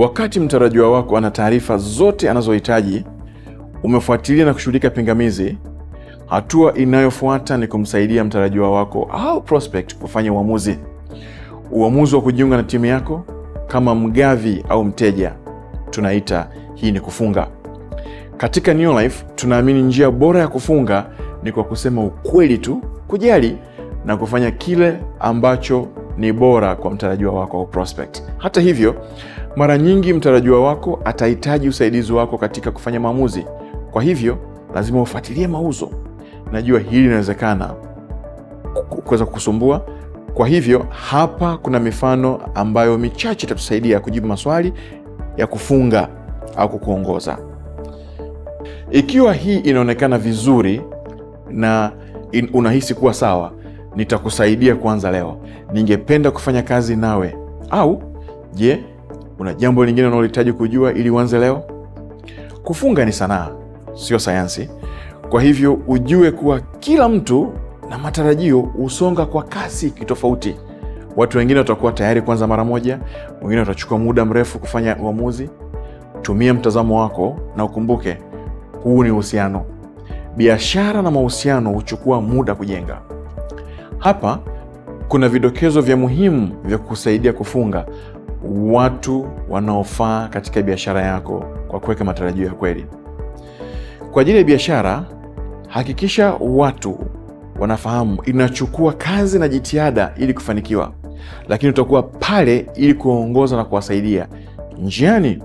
Wakati mtarajiwa wako ana taarifa zote anazohitaji, umefuatilia na kushughulika pingamizi, hatua inayofuata ni kumsaidia mtarajiwa wako au prospect kufanya uamuzi. Uamuzi wa kujiunga na timu yako kama mgavi au mteja. Tunaita hii ni kufunga. Katika New Life tunaamini njia bora ya kufunga ni kwa kusema ukweli tu, kujali na kufanya kile ambacho ni bora kwa mtarajiwa wako au prospect. Hata hivyo, mara nyingi mtarajiwa wako atahitaji usaidizi wako katika kufanya maamuzi. Kwa hivyo, lazima ufuatilie mauzo. Najua hili linawezekana kuweza kukusumbua. Kwa hivyo, hapa kuna mifano ambayo michache itatusaidia kujibu maswali ya kufunga au kukuongoza. Ikiwa hii inaonekana vizuri na unahisi kuwa sawa, nitakusaidia kuanza leo. Ningependa kufanya kazi nawe. Au, je, una jambo lingine unalohitaji kujua ili uanze leo? Kufunga ni sanaa, sio sayansi. Kwa hivyo ujue kuwa kila mtu na matarajio husonga kwa kasi kitofauti. Watu wengine watakuwa tayari kuanza mara moja, wengine watachukua muda mrefu kufanya uamuzi. Tumia mtazamo wako na ukumbuke, huu ni uhusiano. Biashara na mahusiano huchukua muda kujenga. Hapa kuna vidokezo vya muhimu vya kusaidia kufunga watu wanaofaa katika biashara yako kwa kuweka matarajio ya kweli. Kwa ajili ya biashara, hakikisha watu wanafahamu inachukua kazi na jitihada ili kufanikiwa, lakini utakuwa pale ili kuongoza na kuwasaidia njiani,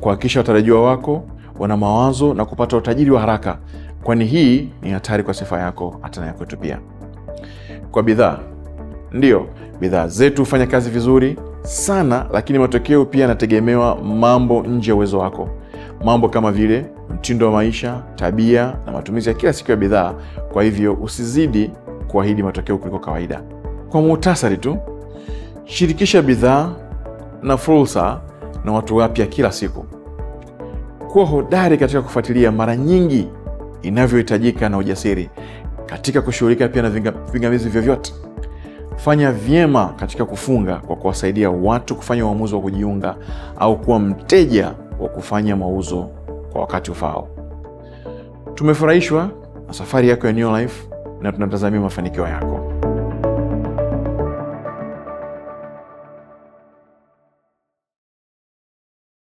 kuhakikisha watarajiwa wako wana mawazo na kupata utajiri wa haraka, kwani hii ni hatari kwa sifa yako hata na yako pia. Kwa bidhaa, ndio, bidhaa zetu hufanya kazi vizuri sana, lakini matokeo pia yanategemewa mambo nje ya uwezo wako. Mambo kama vile mtindo wa maisha, tabia na matumizi ya kila siku ya bidhaa. Kwa hivyo usizidi kuahidi matokeo kuliko kawaida. Kwa muhtasari tu, shirikisha bidhaa na fursa na watu wapya kila siku. Kuwa hodari katika kufuatilia mara nyingi inavyohitajika na ujasiri katika kushughulika pia na vingamizi vyovyote. Fanya vyema katika kufunga kwa kuwasaidia watu kufanya uamuzi wa kujiunga au kuwa mteja wa kufanya mauzo kwa wakati ufao. Tumefurahishwa na safari yako ya New Life na tunatazamia mafanikio yako.